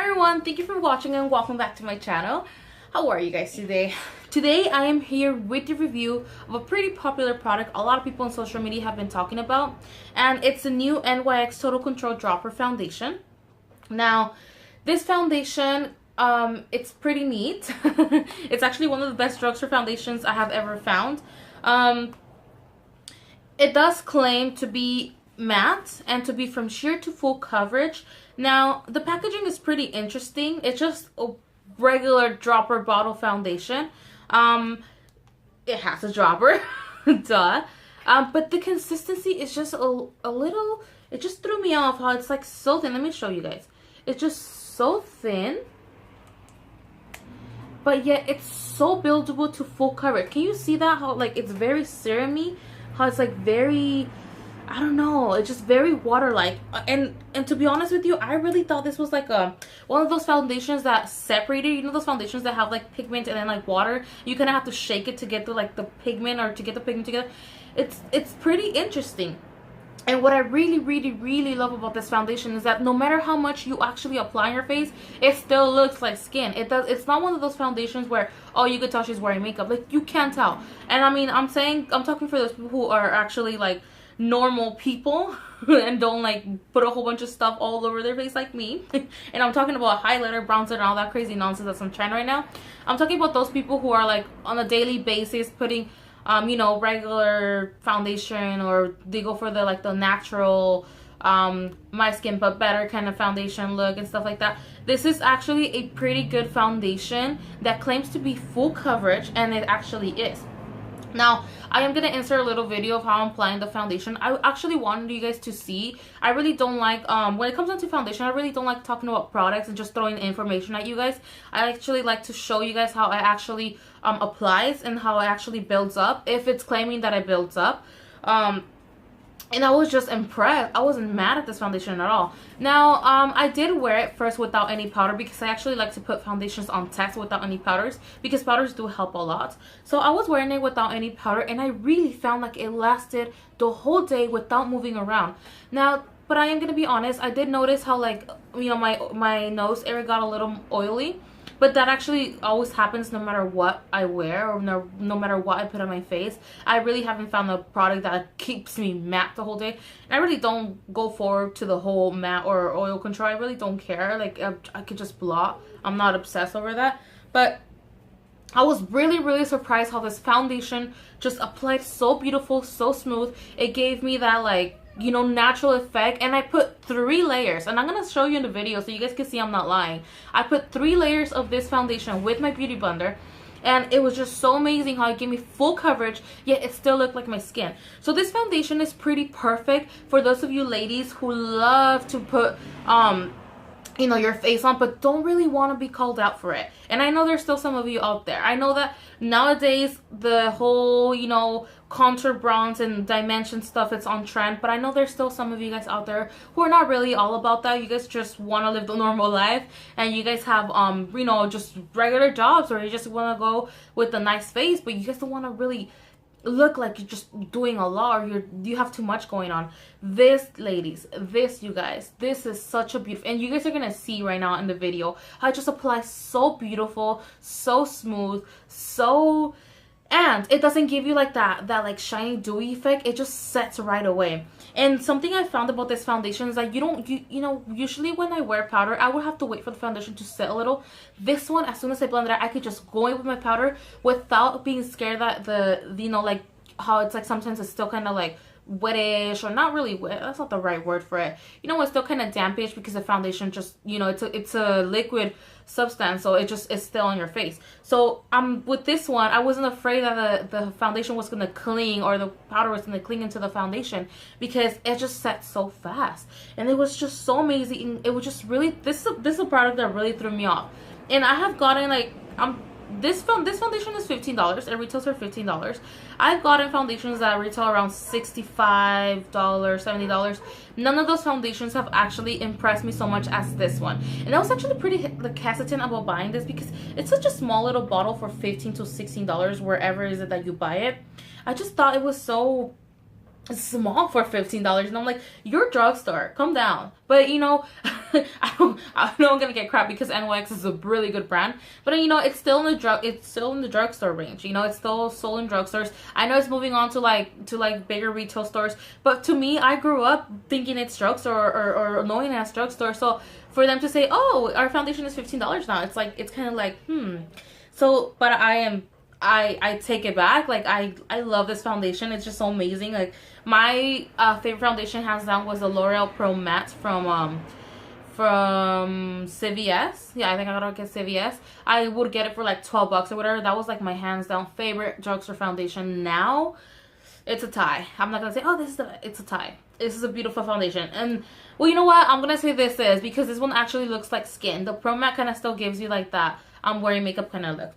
everyone, thank you for watching and welcome back to my channel. How are you guys today? Today I am here with the review of a pretty popular product a lot of people on social media have been talking about, and it's the new NYX Total Control Dropper Foundation. Now, this foundation, it's pretty neat. It's actually one of the best drugstore foundations I have ever found. It does claim to be matte and to be from sheer to full coverage. Now, the packaging is pretty interesting. It's just a regular dropper bottle foundation. It has a dropper, duh. But the consistency is just a little, it just threw me off how it's like so thin. Let me show you guys. It's just so thin, but yet it's so buildable to full coverage. Can you see that? How like it's very serum-y, how it's like very, I don't know, it's just very water-like. And to be honest with you, I really thought this was like one of those foundations that separated, you know, those foundations that have like pigment and then like water. You kind of have to shake it to get the like the pigment, or to get the pigment together. It's pretty interesting. And what I really love about this foundation is that no matter how much you actually apply on your face, it still looks like skin. It's not one of those foundations where, oh, you could tell she's wearing makeup. Like, you can't tell. And I mean, I'm talking for those people who are actually like normal people and don't like put a whole bunch of stuff all over their face like me. And I'm talking about highlighter, bronzer, and all that crazy nonsense that's on trend right now. I'm talking about those people who are like on a daily basis putting you know, regular foundation, or they go for the like the natural my skin but better kind of foundation look and stuff like that. This is actually a pretty good foundation that claims to be full coverage, and it actually is. Now, I am going to insert a little video of how I'm applying the foundation. I actually wanted you guys to see. I really don't like, when it comes down to foundation, I really don't like talking about products and just throwing information at you guys. I actually like to show you guys how it actually applies and how it actually builds up, if it's claiming that it builds up. And I was just impressed. I wasn't mad at this foundation at all. Now, I did wear it first without any powder, because I actually like to put foundations on test without any powders, because powders do help a lot. So I was wearing it without any powder, and I really found like it lasted the whole day without moving around. Now, but I am going to be honest, I did notice how like, you know, my nose area got a little oily. But that actually always happens no matter what I wear, or no matter what I put on my face. I really haven't found a product that keeps me matte the whole day. And I really don't go forward to the whole matte or oil control. I really don't care. Like, I could just blot. I'm not obsessed over that. But I was really surprised how this foundation just applied so beautiful, so smooth. It gave me that, like, you know, natural effect. And I put 3 layers, and I'm gonna show you in the video so you guys can see I'm not lying. I put 3 layers of this foundation with my beauty blender, and it was just so amazing how it gave me full coverage, yet it still looked like my skin. So this foundation is pretty perfect for those of you ladies who love to put you know, your face on, but don't really want to be called out for it. And I know there's still some of you out there. I know that nowadays the whole, you know, contour bronze and dimension stuff, it's on trend, but I know there's still some of you guys out there who are not really all about that. You guys just want to live the normal life, and you guys have you know, just regular jobs, or you just want to go with a nice face, but you guys don't want to really look like you're just doing a lot, or you have too much going on. This, ladies, this, you guys, this is such a beautiful, and you guys are gonna see right now in the video how it just applies so beautiful, so smooth, so, and it doesn't give you like that like shiny dewy effect. It just sets right away. And something I found about this foundation is that you know, usually when I wear powder, I would have to wait for the foundation to set a little. This one, as soon as I blend it out, I could just go in with my powder without being scared that the you know, like how it's like sometimes it's still kind of like wettish, or not really wet, that's not the right word for it. You know, it's still kind of dampish, because the foundation just, you know, it's a liquid substance, so it just is still on your face. So with this one, I wasn't afraid that the foundation was gonna cling, or the powder was gonna cling into the foundation, because it just set so fast, and it was just so amazing. It was just really, this is a product that really threw me off. And I have gotten like, this foundation is $15. It retails for $15. I've gotten foundations that retail around $65, $70. None of those foundations have actually impressed me so much as this one. And I was actually pretty like hesitant about buying this, because it's such a small little bottle for $15 to $16 wherever is it that you buy it. I just thought it was so small for $15, and I'm like, you're drugstore, calm down. But you know, I know I'm gonna get crap because NYX is a really good brand, but you know, it's still in the drugstore range. You know, it's still sold in drugstores. I know it's moving on to like bigger retail stores, but to me, I grew up thinking it's drugstore or knowing it as drugstore. So for them to say, oh, our foundation is $15 now, it's kind of like, So, but I take it back. Like, I love this foundation. It's just so amazing. Like, my favorite foundation hands down was the L'Oreal Pro Matte from CVS. Yeah, I think I gotta get CVS. I would get it for like 12 bucks or whatever. That was like my hands down favorite drugstore foundation. Now it's a tie. I'm not gonna say, oh, it's a tie. This is a beautiful foundation. And well, you know what, I'm gonna say this is because this one actually looks like skin. The Pro Matte kind of still gives you like that I'm wearing makeup kind of look.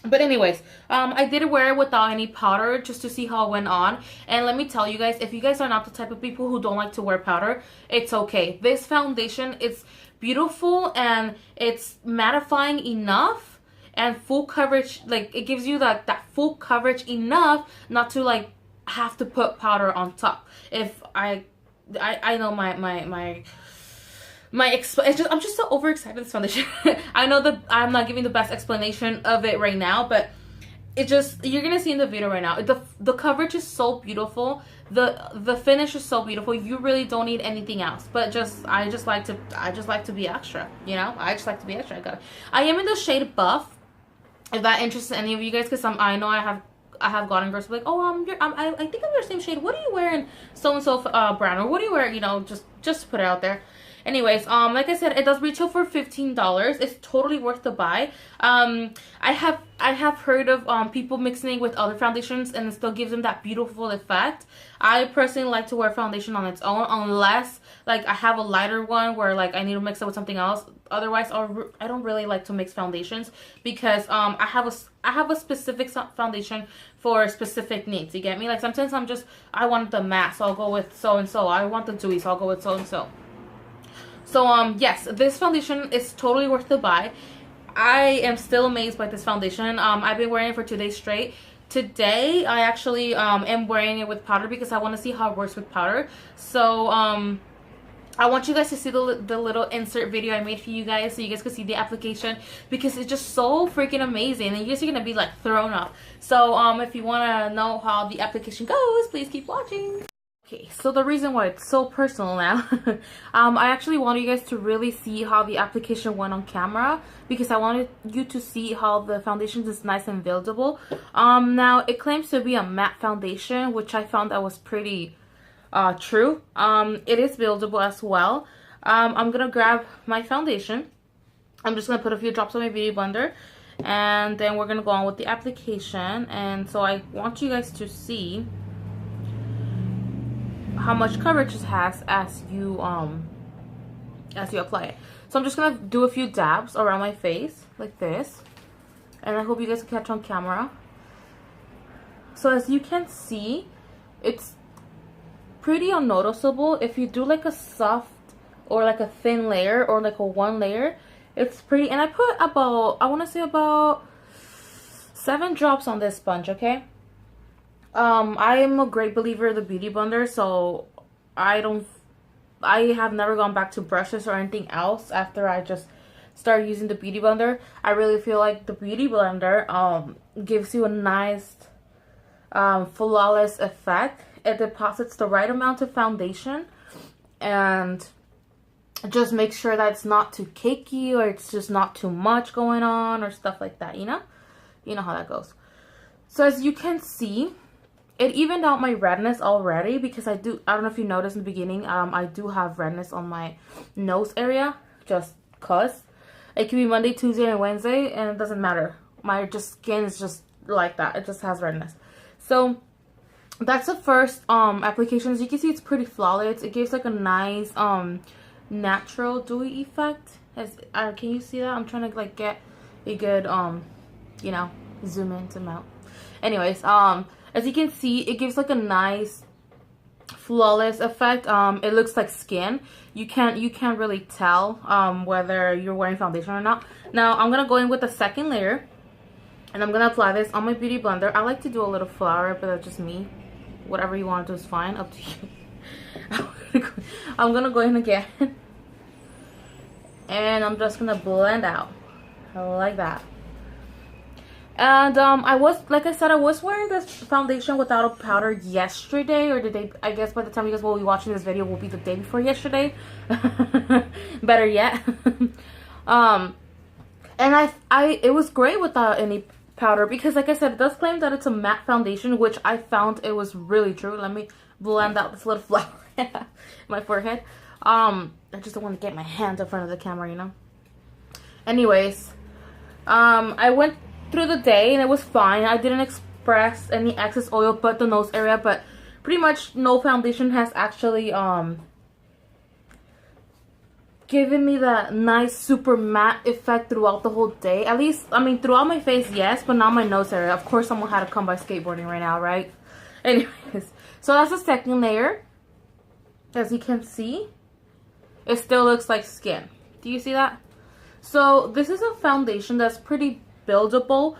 But anyways, I did wear it without any powder just to see how it went on. And let me tell you guys, if you guys are not the type of people who don't like to wear powder, it's okay. This foundation is beautiful and it's mattifying enough and full coverage. Like, it gives you that full coverage enough not to like have to put powder on top. If I know I'm just so overexcited this foundation. I know that I'm not giving the best explanation of it right now, but it just, you're gonna see in the video right now. The coverage is so beautiful. The finish is so beautiful. You really don't need anything else. But I just like to be extra. You know, I just like to be extra. I am in the shade Buff. If that interests any of you guys, because I know I have gotten girls like, oh, I think I'm your same shade. What are you wearing? So and so brand, or what do you wear? You know, just to put it out there. Anyways, like I said, it does retail for $15. It's totally worth the buy. I have heard of people mixing it with other foundations and it still gives them that beautiful effect. I personally like to wear foundation on its own, unless like I have a lighter one where like I need to mix it with something else. Otherwise, I don't really like to mix foundations because I have a specific foundation for specific needs. You get me? Like sometimes I want the matte, so I'll go with so and so. I want the dewy, so I'll go with so and so. So yes, this foundation is totally worth the buy. I am still amazed by this foundation. I've been wearing it for 2 days straight. Today I actually am wearing it with powder because I want to see how it works with powder. So I want you guys to see the little insert video I made for you guys so you guys can see the application, because it's just so freaking amazing and you guys are gonna be like thrown up. So if you want to know how the application goes, please keep watching. Okay, so the reason why it's so personal now, I actually wanted you guys to really see how the application went on camera, because I wanted you to see how the foundation is nice and buildable. Now it claims to be a matte foundation, which I found that was pretty true. It is buildable as well. I'm gonna grab my foundation. I'm just gonna put a few drops on my beauty blender, and then we're gonna go on with the application. And so I want you guys to see how much coverage it has as you apply it. So I'm just gonna do a few dabs around my face like this, and I hope you guys can catch on camera. So as you can see, it's pretty unnoticeable. If you do like a soft or like a thin layer or like a one layer, it's pretty. And I put about, I want to say about 7 drops on this sponge. Okay, I am a great believer of the beauty blender, so I have never gone back to brushes or anything else after I just started using the beauty blender. I really feel like the beauty blender gives you a nice flawless effect. It deposits the right amount of foundation and just make sure that it's not too cakey or it's just not too much going on or stuff like that, you know how that goes. So as you can see, it evened out my redness already, because I don't know if you noticed in the beginning, I do have redness on my nose area, just cause. It can be Monday, Tuesday, and Wednesday, and it doesn't matter. My skin is just like that. It just has redness. So that's the first application. As you can see, it's pretty flawless. It gives like a nice natural dewy effect. Can you see that? I'm trying to like get a good zoom in, zoom out. Anyways, as you can see, it gives like a nice flawless effect. It looks like skin. You can't really tell whether you're wearing foundation or not. Now I'm gonna go in with the second layer, and I'm gonna apply this on my beauty blender. I like to do a little flower, but that's just me. whatever you want to do is fine, up to you. I'm gonna go in again and I'm just gonna blend out like that. And I was, like I said, I was wearing this foundation without a powder yesterday, or the day, I guess by the time you guys will be watching this video will be the day before yesterday. Better yet. And it was great without any powder, because like I said, it does claim that it's a matte foundation, which I found it was really true. Let me blend out this little flower in my forehead. I just don't want to get my hands in front of the camera, you know. Anyways, I went through the day and it was fine. I didn't express any excess oil but the nose area, but pretty much no foundation has actually given me that nice super matte effect throughout the whole day. At least, I mean, throughout my face, yes, but not my nose area. Of course, someone had to come by skateboarding right now, right? Anyways, so that's the second layer. As you can see, it still looks like skin. Do you see that? So this is a foundation that's pretty buildable.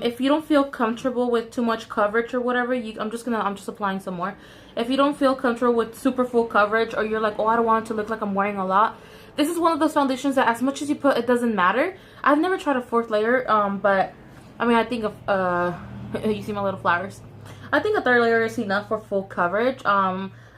If you don't feel comfortable with too much coverage or whatever, I'm just applying some more. If you don't feel comfortable with super full coverage, or you're like, oh, I don't want it to look like I'm wearing a lot, this is one of those foundations that as much as you put, it doesn't matter. I've never tried a fourth layer, but I mean, I think of you see my little flowers, I think a third layer is enough for full coverage.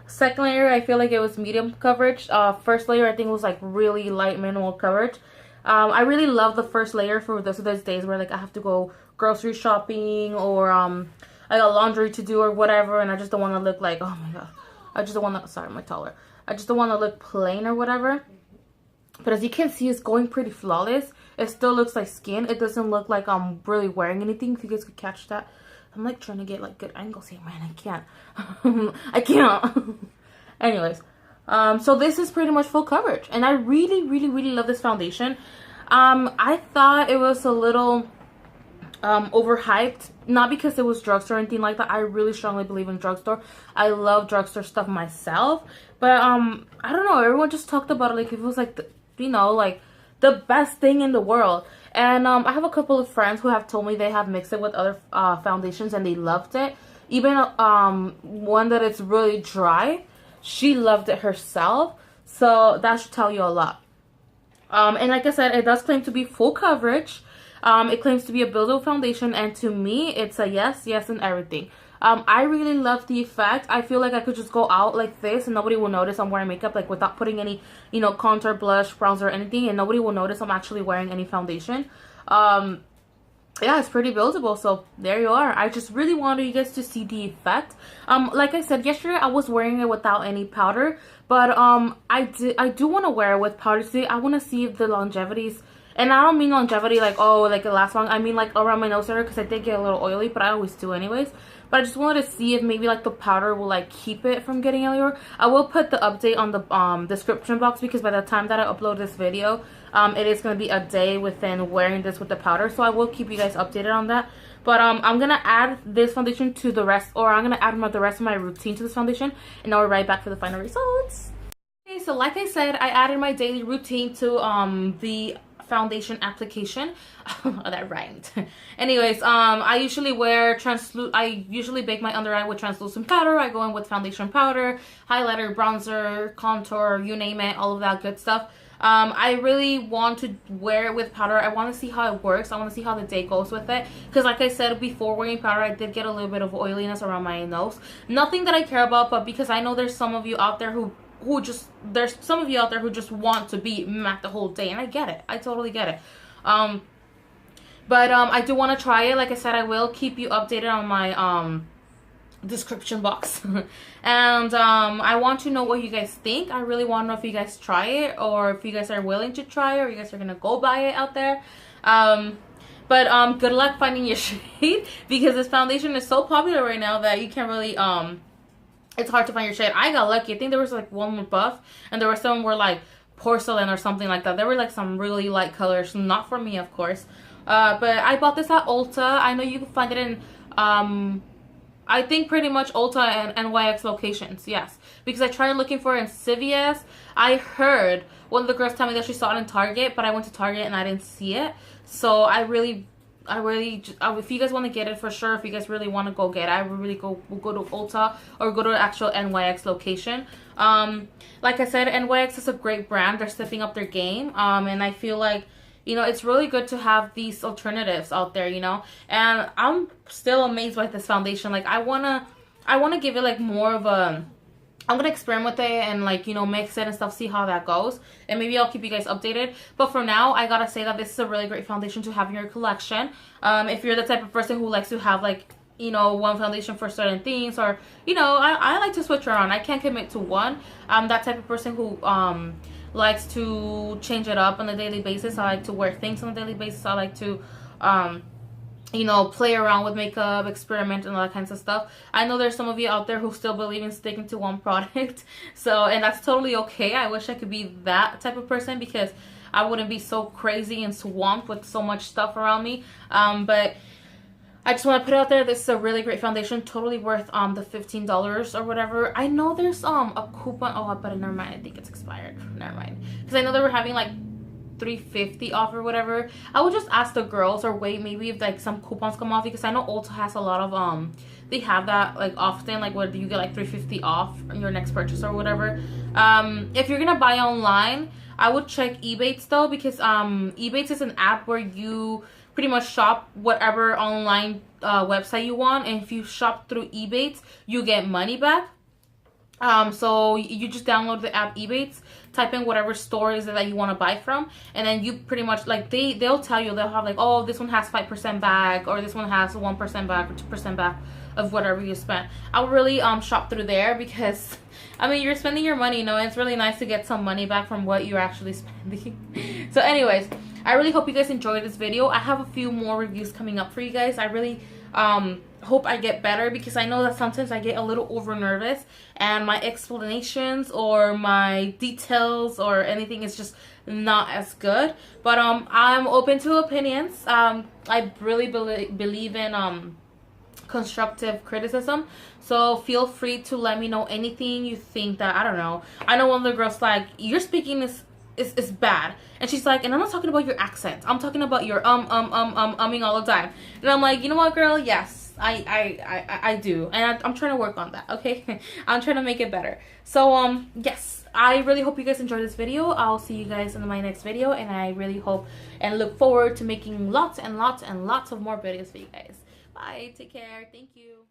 Second layer, I feel like it was medium coverage. First layer, I think was like really light minimal coverage. I really love the first layer for those days where like I have to go grocery shopping, or I got laundry to do or whatever, and I just don't want to look like, oh my god, I just don't want to, sorry, my taller, I just don't want to look plain or whatever. But as you can see, it's going pretty flawless. It still looks like skin. It doesn't look like I'm really wearing anything, if you guys could catch that. I'm like trying to get like good angles here, man. I can't. I can't. Anyways, so this is pretty much full coverage, and I really love this foundation. I thought it was a little overhyped, not because it was drugstore or anything like that. I really strongly believe in drugstore. I love drugstore stuff myself, but I don't know, everyone just talked about it like it was like the, you know, like the best thing in the world. And I have a couple of friends who have told me they have mixed it with other foundations and they loved it. Even one that is really dry, she loved it herself. So that should tell you a lot. And like I said, it does claim to be full coverage. It claims to be a buildable foundation, and to me, it's a yes and everything. I really love the effect. I feel like I could just go out like this and nobody will notice I'm wearing makeup, like without putting any, you know, contour, blush, bronzer, or anything, and nobody will notice I'm actually wearing any foundation. Yeah, it's pretty buildable, so there you are. I just really wanted you guys to see the effect. Like I said, yesterday I was wearing it without any powder, but I do want to wear it with powder today. I want to see if the longevity's, and I don't mean longevity like, oh, like it lasts long. I mean like around my nose area, because I did get a little oily, but I always do anyways. But I just wanted to see if maybe like the powder will like keep it from getting oilier. I will put the update on the description box, because by the time that I upload this video, it is going to be a day within wearing this with the powder. So I will keep you guys updated on that. But I'm going to add this foundation to the rest, or I'm going to add the rest of my routine to this foundation, and I'll be right back for the final results. Okay, so like I said, I added my daily routine to the foundation application. Oh, that rhymed. Anyways, I usually wear I usually bake my under eye with translucent powder. I go in with foundation powder, highlighter, bronzer, contour, you name it, all of that good stuff. I really want to wear it with powder. I want to see how it works. I want to see how the day goes with it, because like I said before, wearing powder, I did get a little bit of oiliness around my nose. Nothing that I care about, but because I know there's some of you out there who just want to be matte the whole day, and I get it. I totally get it. But I do want to try it. Like I said, I will keep you updated on my description box. And I want to know what you guys think. I really want to know if you guys try it, or if you guys are willing to try it, or you guys are gonna go buy it out there. But good luck finding your shade, because this foundation is so popular right now that you can't really it's hard to find your shade. I got lucky. I think there was like one with buff, and there were some were like porcelain or something like that. There were like some really light colors, not for me, of course. But I bought this at Ulta. I know you can find it in I think pretty much Ulta and NYX locations, yes. Because I tried looking for it in CVS. I heard one of the girls tell me that she saw it in Target, but I went to Target and I didn't see it. So I really if you guys want to get it for sure, if you guys really want to go get it, I would really go to Ulta or go to the actual NYX location. Like I said, NYX is a great brand. They're stepping up their game, and I feel like, you know, it's really good to have these alternatives out there, you know. And I'm still amazed by this foundation. Like, I wanna give it like more of a, I'm gonna experiment with it and, like, you know, mix it and stuff, see how that goes, and maybe I'll keep you guys updated. But for now, I gotta say that this is a really great foundation to have in your collection. If you're the type of person who likes to have, like, you know, one foundation for certain things, or, you know, I like to switch around. I can't commit to one. I'm that type of person who likes to change it up on a daily basis. I like to wear things on a daily basis. I like to you know, play around with makeup, experiment, and all that kinds of stuff. I know there's some of you out there who still believe in sticking to one product, so, and that's totally okay. I wish I could be that type of person, because I wouldn't be so crazy and swamped with so much stuff around me. But I just want to put it out there, this is a really great foundation, totally worth the $15 or whatever. I know there's a coupon. Oh, but never mind, I think it's expired. Never mind, because I know they were having like $3.50 off or whatever. I would just ask the girls, or wait, maybe if like some coupons come off, because I know Ulta has a lot of they have that like often, like where you get like $3.50 off on your next purchase or whatever. If you're gonna buy online, I would check Ebates though, because Ebates is an app where you pretty much shop whatever online website you want, and if you shop through Ebates, you get money back. So you just download the app Ebates, type in whatever store is it that you want to buy from, and then you pretty much, like, they'll tell you, they'll have like, oh, this one has 5% back, or this one has 1% back, or 2% back of whatever you spent. I would really shop through there, because I mean, you're spending your money, you know, and it's really nice to get some money back from what you're actually spending. So anyways, I really hope you guys enjoyed this video. I have a few more reviews coming up for you guys. I really hope I get better, because I know that sometimes I get a little over nervous and my explanations or my details or anything is just not as good. But I'm open to opinions. I really believe in constructive criticism, so feel free to let me know anything you think that, I don't know. I know one of the girls like, your speaking is bad, and she's like, and I'm not talking about your accent, I'm talking about your umming all the time. And I'm like, you know what, girl, yes, I do, and I'm trying to work on that, okay? I'm trying to make it better. So yes, I really hope you guys enjoyed this video. I'll see you guys in my next video, and I really hope and look forward to making lots and lots and lots of more videos for you guys. Bye, take care, thank you.